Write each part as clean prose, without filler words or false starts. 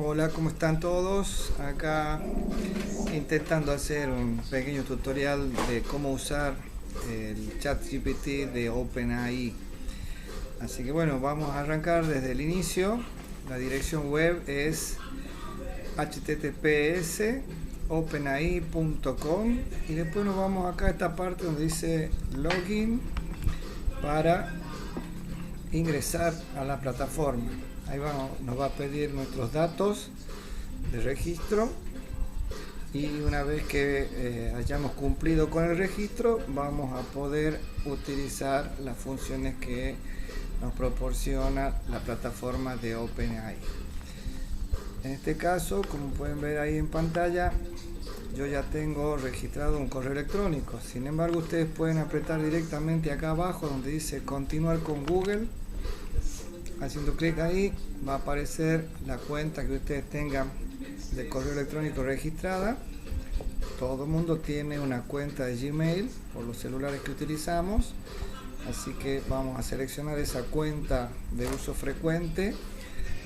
Hola, ¿cómo están todos? Acá intentando hacer un pequeño tutorial de cómo usar el ChatGPT de OpenAI. Así que bueno, vamos a arrancar desde el inicio. La dirección web es https openai.com y después nos vamos acá a esta parte donde dice login para ingresar a la plataforma. Ahí nos va a pedir nuestros datos de registro y una vez que hayamos cumplido con el registro vamos a poder utilizar las funciones que nos proporciona la plataforma de OpenAI. En este caso, como pueden ver ahí en pantalla, yo ya tengo registrado un correo electrónico. Sin embargo, ustedes pueden apretar directamente acá abajo donde dice continuar con Google. Haciendo clic ahí va a aparecer la cuenta que ustedes tengan de correo electrónico registrada. Todo el mundo tiene una cuenta de Gmail por los celulares que utilizamos, así que vamos a seleccionar esa cuenta de uso frecuente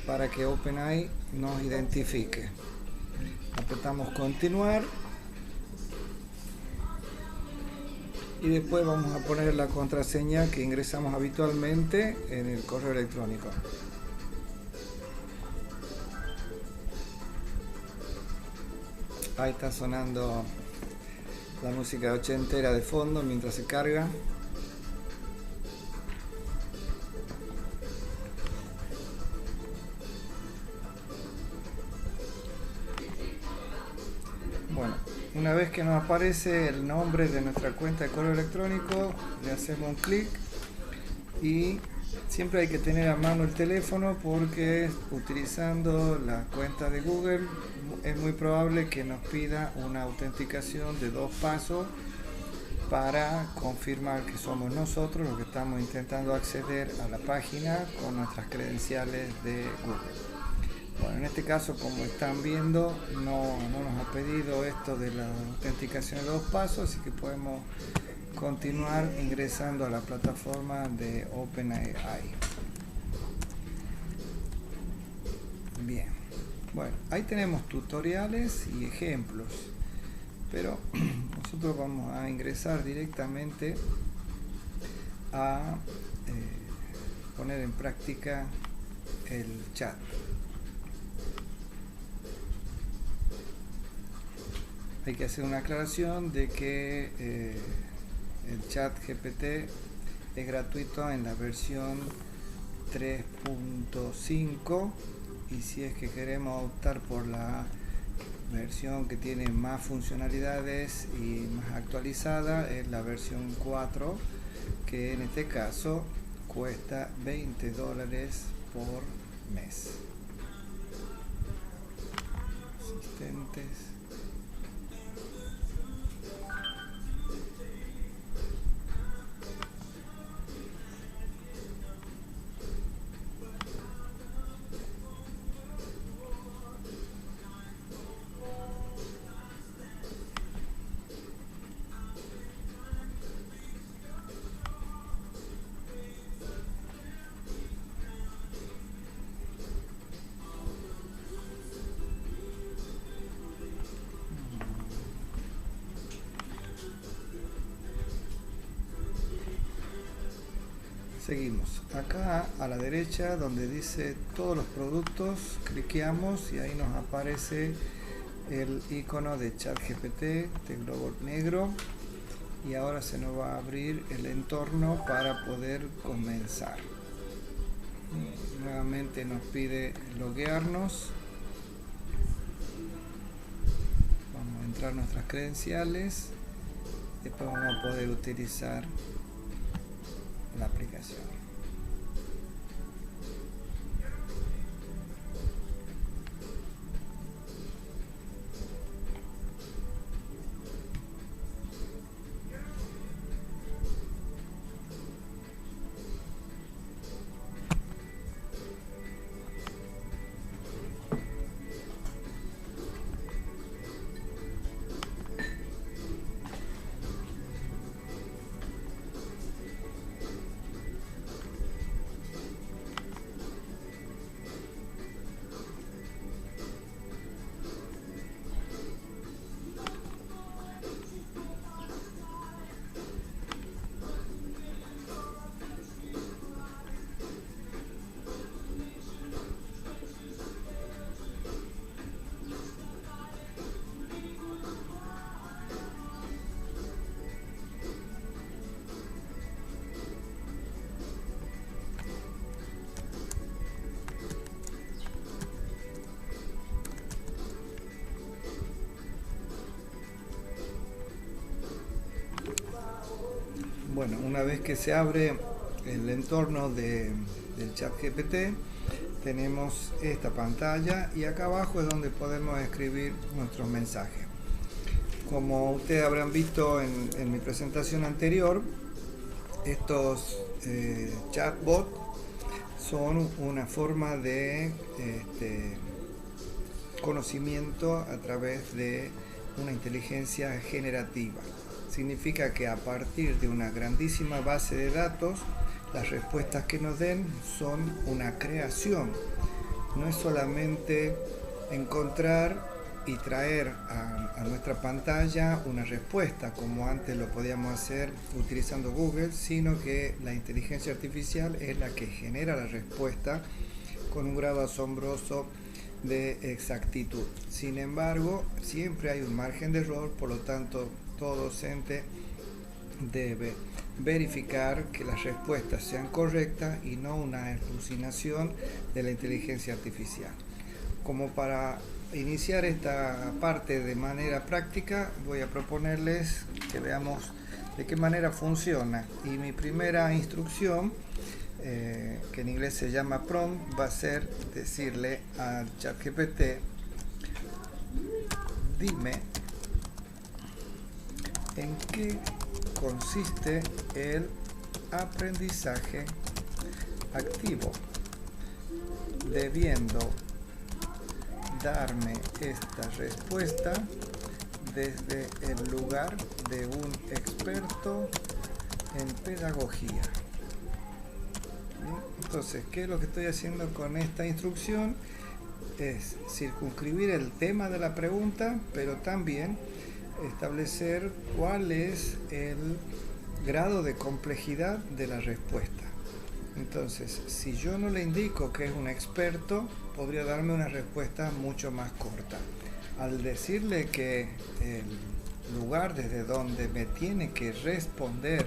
para que OpenAI nos identifique. Apretamos continuar y después vamos a poner la contraseña que ingresamos habitualmente en el correo electrónico. Ahí está sonando la música ochentera de fondo mientras se carga. Bueno, una vez que nos aparece el nombre de nuestra cuenta de correo electrónico, le hacemos un clic y siempre hay que tener a mano el teléfono porque utilizando la cuenta de Google es muy probable que nos pida una autenticación de 2 pasos para confirmar que somos nosotros los que estamos intentando acceder a la página con nuestras credenciales de Google. Bueno, en este caso, como están viendo, no nos ha pedido esto de la autenticación de 2 pasos, así que podemos continuar ingresando a la plataforma de OpenAI. Bien, bueno, ahí tenemos tutoriales y ejemplos, pero nosotros vamos a ingresar directamente a poner en práctica el chat. Hay que hacer una aclaración de que el chat GPT es gratuito en la versión 3.5 y si es que queremos optar por la versión que tiene más funcionalidades y más actualizada es la versión 4, que en este caso cuesta $20 por mes. Asistentes. Seguimos. Acá a la derecha donde dice todos los productos, cliqueamos y ahí nos aparece el icono de ChatGPT de globo negro y ahora se nos va a abrir el entorno para poder comenzar. Nuevamente nos pide loguearnos. Vamos a entrar nuestras credenciales. Después vamos a poder utilizar la aplicación. Bueno, una vez que se abre el entorno del ChatGPT, tenemos esta pantalla y acá abajo es donde podemos escribir nuestros mensajes. Como ustedes habrán visto en mi presentación anterior, estos chatbots son una forma de conocimiento a través de una inteligencia generativa. Significa que a partir de una grandísima base de datos, las respuestas que nos den son una creación. No es solamente encontrar y traer a nuestra pantalla una respuesta como antes lo podíamos hacer utilizando Google, sino que la inteligencia artificial es la que genera la respuesta con un grado asombroso de exactitud. Sin embargo, siempre hay un margen de error, por lo tanto todo docente debe verificar que las respuestas sean correctas y no una alucinación de la inteligencia artificial. Como para iniciar esta parte de manera práctica, voy a proponerles que veamos de qué manera funciona. Y mi primera instrucción, que en inglés se llama prompt, va a ser decirle al ChatGPT: dime en qué consiste el aprendizaje activo, debiendo darme esta respuesta desde el lugar de un experto en pedagogía. ¿Bien? Entonces, ¿qué es lo que estoy haciendo con esta instrucción? Es circunscribir el tema de la pregunta, pero también establecer cuál es el grado de complejidad de la respuesta. Entonces, si yo no le indico que es un experto, podría darme una respuesta mucho más corta. Al decirle que el lugar desde donde me tiene que responder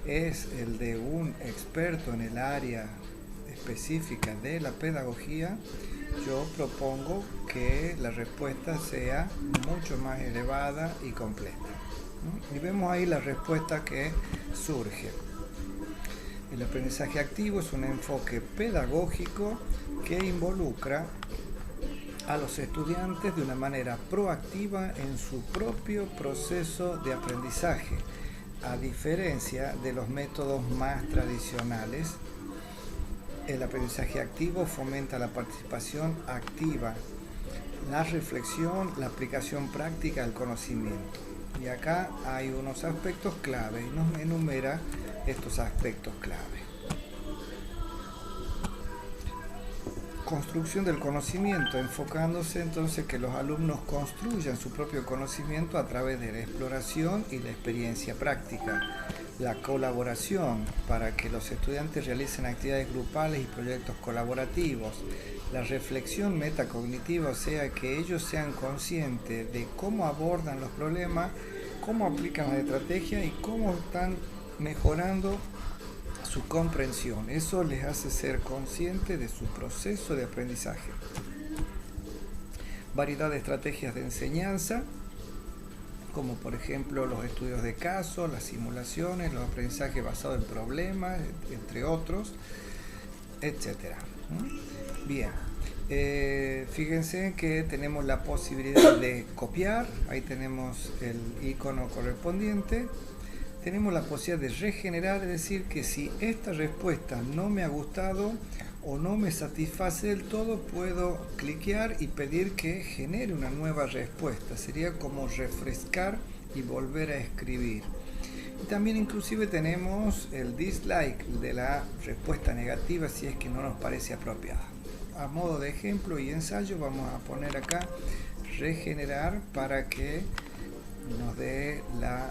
es el de un experto en el área específica de la pedagogía, yo propongo que la respuesta sea mucho más elevada y completa. Y vemos ahí la respuesta que surge. El aprendizaje activo es un enfoque pedagógico que involucra a los estudiantes de una manera proactiva en su propio proceso de aprendizaje, a diferencia de los métodos más tradicionales. El aprendizaje activo fomenta la participación activa, la reflexión, la aplicación práctica del conocimiento. Y acá hay unos aspectos clave y nos enumera estos aspectos clave. Construcción del conocimiento, enfocándose entonces que los alumnos construyan su propio conocimiento a través de la exploración y la experiencia práctica. La colaboración, para que los estudiantes realicen actividades grupales y proyectos colaborativos. La reflexión metacognitiva, o sea, que ellos sean conscientes de cómo abordan los problemas, cómo aplican la estrategia y cómo están mejorando su comprensión. Eso les hace ser conscientes de su proceso de aprendizaje. Variedad de estrategias de enseñanza, como por ejemplo los estudios de caso, las simulaciones, los aprendizajes basados en problemas, entre otros, etc. Bien, fíjense que tenemos la posibilidad de copiar, ahí tenemos el icono correspondiente. Tenemos la posibilidad de regenerar, es decir, que si esta respuesta no me ha gustado o no me satisface del todo, puedo cliquear y pedir que genere una nueva respuesta. Sería como refrescar y volver a escribir. Y también inclusive tenemos el dislike de la respuesta negativa si es que no nos parece apropiada. A modo de ejemplo y ensayo vamos a poner acá regenerar para que nos dé la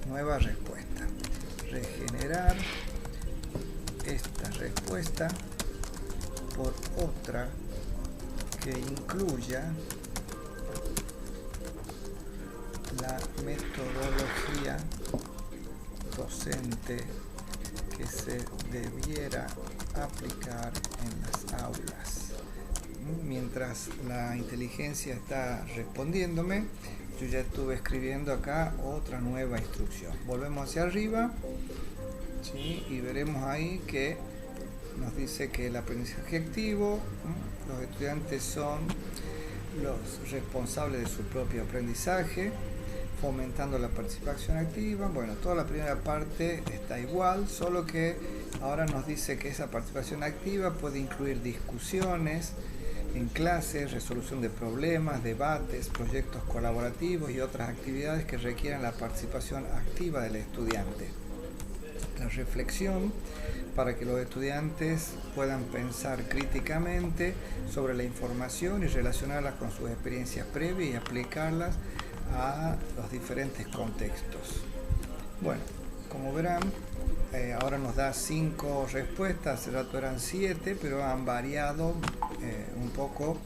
nueva respuesta. Regenerar esta respuesta por otra que incluya la metodología docente que se debiera aplicar en las aulas. Mientras la inteligencia está respondiéndome, yo ya estuve escribiendo acá otra nueva instrucción. Volvemos hacia arriba, ¿sí? Y veremos ahí que nos dice que el aprendizaje activo, los estudiantes son los responsables de su propio aprendizaje, fomentando la participación activa. Bueno, toda la primera parte está igual, solo que ahora nos dice que esa participación activa puede incluir discusiones en clases, resolución de problemas, debates, proyectos colaborativos y otras actividades que requieran la participación activa del estudiante. La reflexión, para que los estudiantes puedan pensar críticamente sobre la información y relacionarla con sus experiencias previas y aplicarlas a los diferentes contextos. Bueno, como verán, ahora nos da 5 respuestas, hace rato eran 7, pero han variado un poco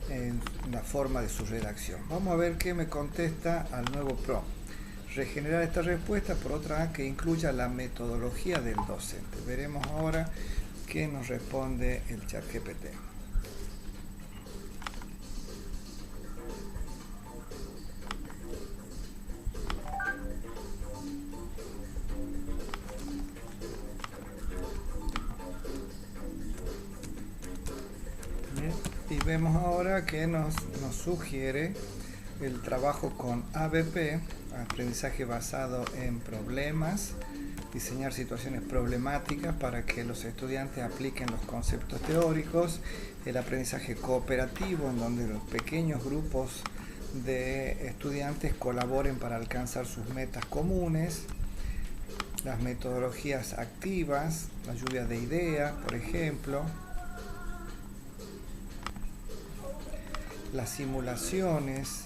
en la forma de su redacción. Vamos a ver qué me contesta al nuevo prompt. Regenerar esta respuesta por otra que incluya la metodología del docente. Veremos ahora qué nos responde el ChatGPT. Y vemos ahora que nos sugiere el trabajo con ABP, aprendizaje basado en problemas, diseñar situaciones problemáticas para que los estudiantes apliquen los conceptos teóricos, el aprendizaje cooperativo, en donde los pequeños grupos de estudiantes colaboren para alcanzar sus metas comunes, las metodologías activas, la lluvia de ideas, por ejemplo, las simulaciones,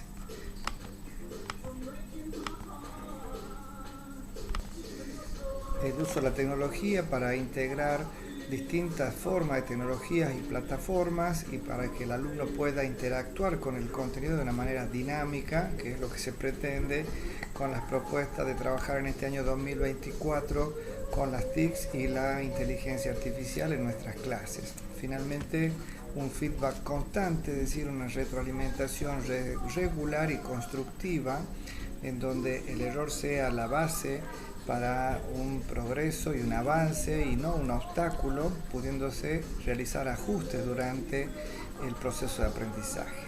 el uso de la tecnología para integrar distintas formas de tecnologías y plataformas y para que el alumno pueda interactuar con el contenido de una manera dinámica, que es lo que se pretende con las propuestas de trabajar en este año 2024 con las TICs y la inteligencia artificial en nuestras clases. Finalmente, un feedback constante, es decir, una retroalimentación regular y constructiva, en donde el error sea la base para un progreso y un avance y no un obstáculo, pudiéndose realizar ajustes durante el proceso de aprendizaje.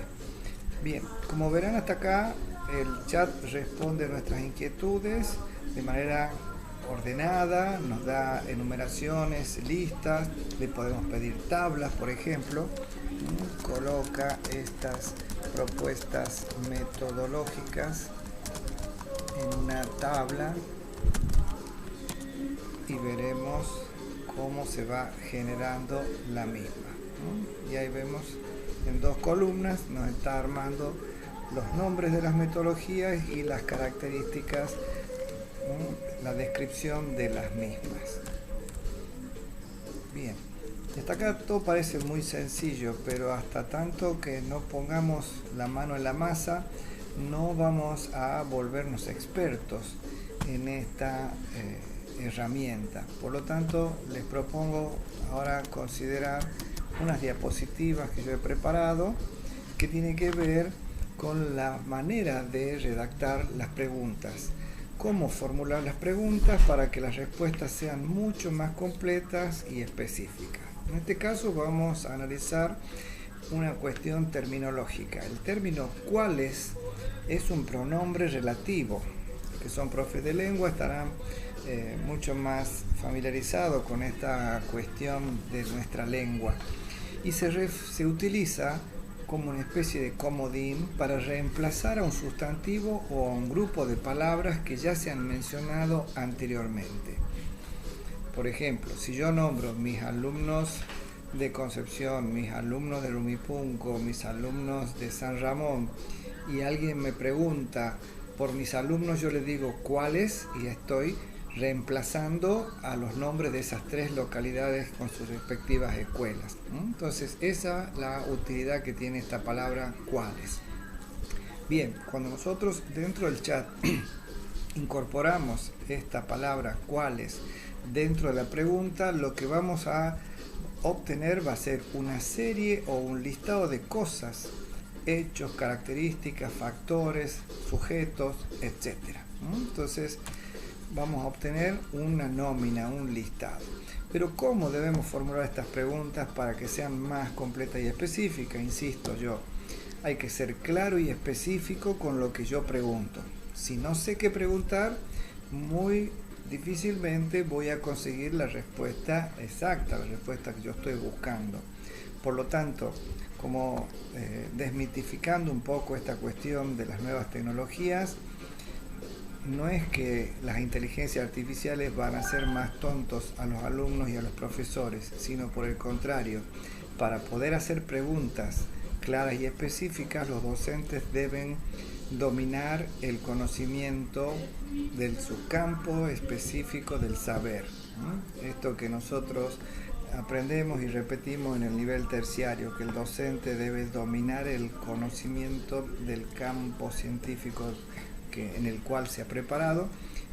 Bien, como verán hasta acá, el chat responde a nuestras inquietudes de manera ordenada, nos da enumeraciones, listas, le podemos pedir tablas, por ejemplo, coloca estas propuestas metodológicas en una tabla y veremos cómo se va generando la misma, ¿no? Y ahí vemos en 2 columnas nos está armando los nombres de las metodologías y las características, ¿no? La descripción de las mismas. Bien, hasta acá todo parece muy sencillo, pero hasta tanto que no pongamos la mano en la masa no vamos a volvernos expertos en esta herramienta. Por lo tanto, les propongo ahora considerar unas diapositivas que yo he preparado que tienen que ver con la manera de redactar las preguntas, cómo formular las preguntas para que las respuestas sean mucho más completas y específicas. En este caso vamos a analizar una cuestión terminológica. El término cuáles es un pronombre relativo. Los que son profes de lengua estarán mucho más familiarizados con esta cuestión de nuestra lengua y se utiliza como una especie de comodín para reemplazar a un sustantivo o a un grupo de palabras que ya se han mencionado anteriormente. Por ejemplo, si yo nombro mis alumnos de Concepción, mis alumnos de Rumipunco, mis alumnos de San Ramón, y alguien me pregunta por mis alumnos, yo le digo cuáles y estoy reemplazando a los nombres de esas 3 localidades con sus respectivas escuelas. Entonces, esa es la utilidad que tiene esta palabra cuáles. Bien, cuando nosotros dentro del chat incorporamos esta palabra cuáles dentro de la pregunta, lo que vamos a obtener va a ser una serie o un listado de cosas hechos, características, factores, sujetos, etc. Entonces vamos a obtener una nómina, un listado. Pero ¿cómo debemos formular estas preguntas para que sean más completas y específicas? Insisto yo, hay que ser claro y específico con lo que yo pregunto. Si no sé qué preguntar, muy difícilmente voy a conseguir la respuesta exacta, la respuesta que yo estoy buscando. Por lo tanto, como desmitificando un poco esta cuestión de las nuevas tecnologías, no es que las inteligencias artificiales van a hacer más tontos a los alumnos y a los profesores, sino por el contrario, para poder hacer preguntas claras y específicas, los docentes deben dominar el conocimiento de su campo específico del saber. Esto que nosotros aprendemos y repetimos en el nivel terciario, que el docente debe dominar el conocimiento del campo científico en el cual se ha preparado,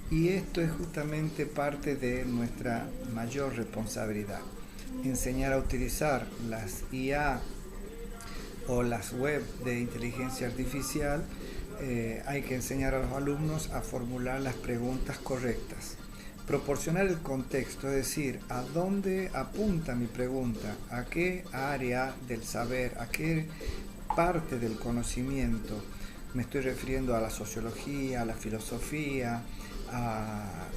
y esto es justamente parte de nuestra mayor responsabilidad. Enseñar a utilizar las IA o las web de inteligencia artificial, hay que enseñar a los alumnos a formular las preguntas correctas. Proporcionar el contexto, es decir, a dónde apunta mi pregunta, a qué área del saber, a qué parte del conocimiento. Me estoy refiriendo a la sociología, a la filosofía.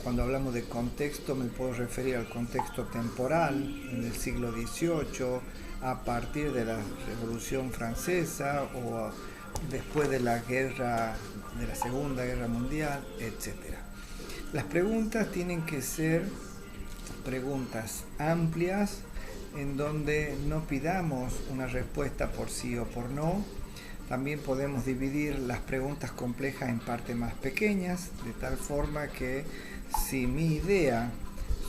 Cuando hablamos de contexto, me puedo referir al contexto temporal en el siglo XVIII, a partir de la Revolución Francesa o después de la Segunda Guerra Mundial, etc. Las preguntas tienen que ser preguntas amplias, en donde no pidamos una respuesta por sí o por no. También podemos dividir las preguntas complejas en partes más pequeñas, de tal forma que si mi idea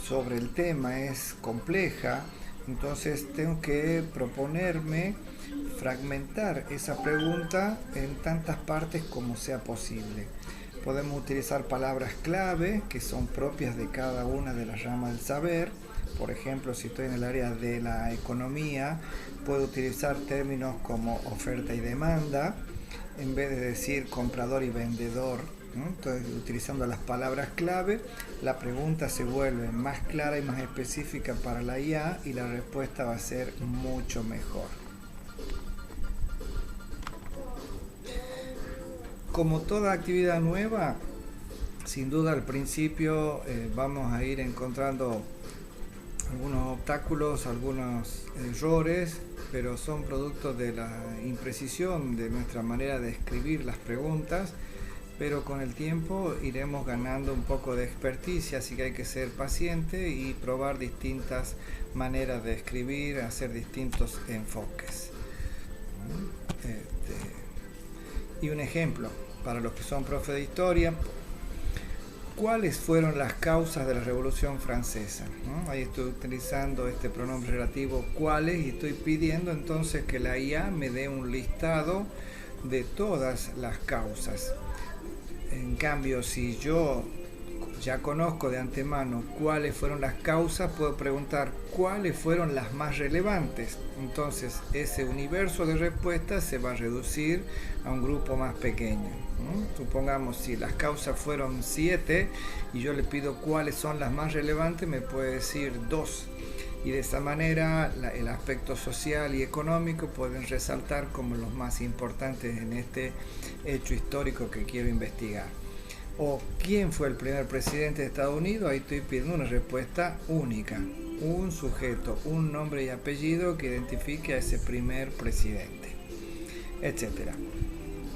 sobre el tema es compleja, entonces tengo que proponerme fragmentar esa pregunta en tantas partes como sea posible. Podemos utilizar palabras clave que son propias de cada una de las ramas del saber. Por ejemplo, si estoy en el área de la economía, puedo utilizar términos como oferta y demanda, en vez de decir comprador y vendedor. Entonces, utilizando las palabras clave, la pregunta se vuelve más clara y más específica para la IA, y la respuesta va a ser mucho mejor. Como toda actividad nueva, sin duda al principio vamos a ir encontrando algunos obstáculos, algunos errores, pero son producto de la imprecisión de nuestra manera de escribir las preguntas, pero con el tiempo iremos ganando un poco de experticia, así que hay que ser paciente y probar distintas maneras de escribir, hacer distintos enfoques. Y un ejemplo, para los que son profes de historia, ¿cuáles fueron las causas de la Revolución Francesa? Ahí estoy utilizando este pronombre relativo cuáles, y estoy pidiendo entonces que la IA me dé un listado de todas las causas. En cambio, si yo ya conozco de antemano cuáles fueron las causas, puedo preguntar cuáles fueron las más relevantes. Entonces ese universo de respuestas se va a reducir a un grupo más pequeño. Supongamos, si las causas fueron 7 y yo le pido cuáles son las más relevantes, me puede decir 2. Y de esa manera el aspecto social y económico pueden resaltar como los más importantes en este hecho histórico que quiero investigar. O ¿quién fue el primer presidente de Estados Unidos? Ahí estoy pidiendo una respuesta única, un sujeto, un nombre y apellido que identifique a ese primer presidente, etcétera.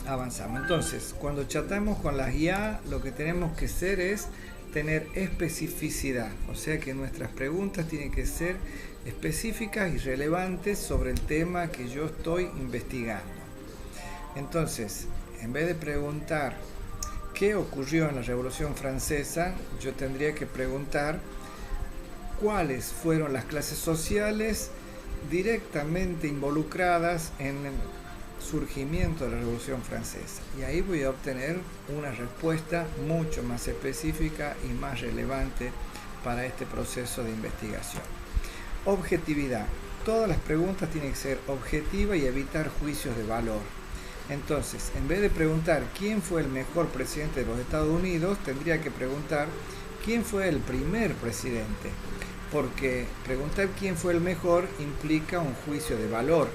Avanzamos. Entonces, cuando chatamos con las IA, lo que tenemos que hacer es tener especificidad, o sea que nuestras preguntas tienen que ser específicas y relevantes sobre el tema que yo estoy investigando. Entonces, en vez de preguntar ¿qué ocurrió en la Revolución Francesa?, yo tendría que preguntar cuáles fueron las clases sociales directamente involucradas en el surgimiento de la Revolución Francesa. Y ahí voy a obtener una respuesta mucho más específica y más relevante para este proceso de investigación. Objetividad. Todas las preguntas tienen que ser objetivas y evitar juicios de valor. Entonces, en vez de preguntar quién fue el mejor presidente de los Estados Unidos, tendría que preguntar quién fue el primer presidente, porque preguntar quién fue el mejor implica un juicio de valor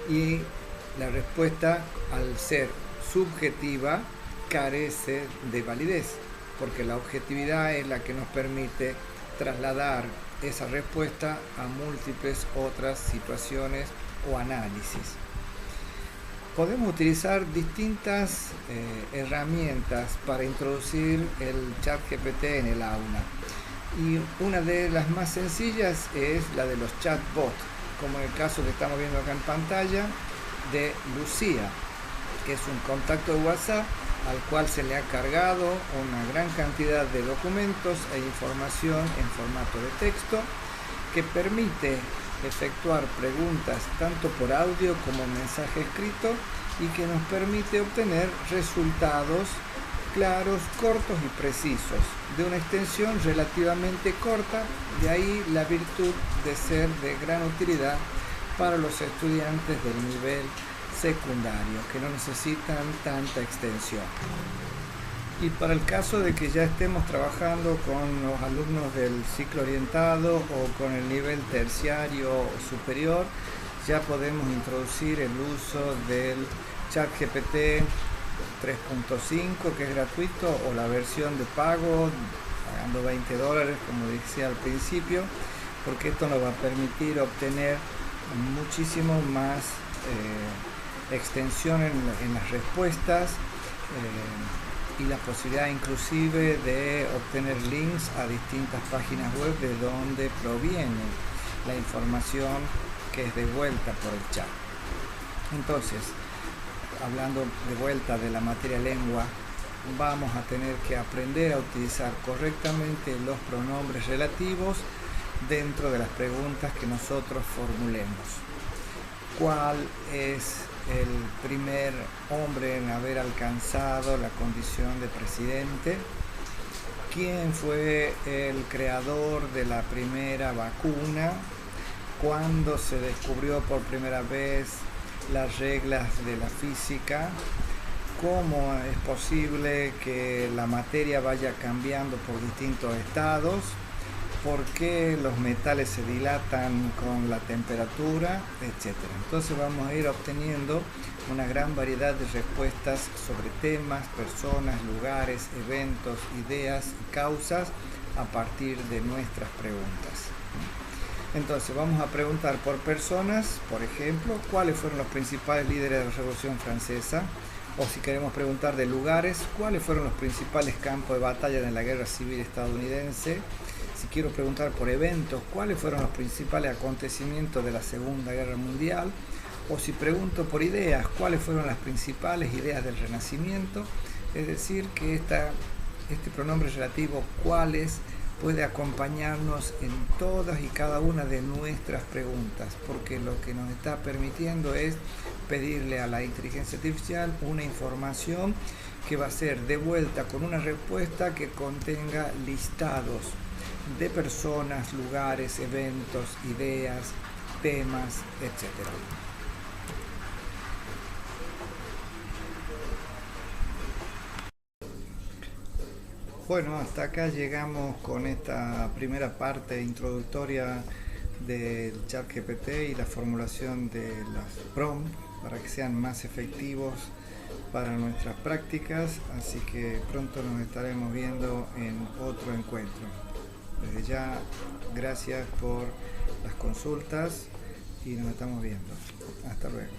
y la respuesta, al ser subjetiva, carece de validez, porque la objetividad es la que nos permite trasladar esa respuesta a múltiples otras situaciones o análisis. Podemos utilizar distintas herramientas para introducir el ChatGPT en el aula. Y una de las más sencillas es la de los chatbots, como en el caso que estamos viendo acá en pantalla de Lucía, que es un contacto de WhatsApp al cual se le ha cargado una gran cantidad de documentos e información en formato de texto que permite efectuar preguntas tanto por audio como mensaje escrito y que nos permite obtener resultados claros, cortos y precisos de una extensión relativamente corta, de ahí la virtud de ser de gran utilidad para los estudiantes del nivel secundario que no necesitan tanta extensión. Y para el caso de que ya estemos trabajando con los alumnos del ciclo orientado o con el nivel terciario o superior, ya podemos introducir el uso del ChatGPT 3.5, que es gratuito, o la versión de pago, pagando $20, como decía al principio, porque esto nos va a permitir obtener muchísimo más extensión en las respuestas y la posibilidad inclusive de obtener links a distintas páginas web de donde proviene la información que es devuelta por el chat. Entonces, hablando de vuelta de la materia lengua, vamos a tener que aprender a utilizar correctamente los pronombres relativos dentro de las preguntas que nosotros formulemos. ¿Cuál es el primer hombre en haber alcanzado la condición de presidente? ¿Quién fue el creador de la primera vacuna? ¿Cuándo se descubrió por primera vez las reglas de la física? ¿Cómo es posible que la materia vaya cambiando por distintos estados? ¿Por qué los metales se dilatan con la temperatura? Etcétera. Entonces vamos a ir obteniendo una gran variedad de respuestas sobre temas, personas, lugares, eventos, ideas y causas a partir de nuestras preguntas. Entonces vamos a preguntar por personas, por ejemplo, cuáles fueron los principales líderes de la Revolución Francesa, o si queremos preguntar de lugares, cuáles fueron los principales campos de batalla en la Guerra Civil estadounidense. Si quiero preguntar por eventos, cuáles fueron los principales acontecimientos de la Segunda Guerra Mundial, o si pregunto por ideas, cuáles fueron las principales ideas del Renacimiento. Es decir, que este pronombre relativo cuáles puede acompañarnos en todas y cada una de nuestras preguntas, porque lo que nos está permitiendo es pedirle a la inteligencia artificial una información que va a ser devuelta con una respuesta que contenga listados de personas, lugares, eventos, ideas, temas, etc. Bueno, hasta acá llegamos con esta primera parte introductoria del ChatGPT y la formulación de las prompts para que sean más efectivos para nuestras prácticas, así que pronto nos estaremos viendo en otro encuentro. Desde ya, gracias por las consultas y nos estamos viendo. Hasta luego.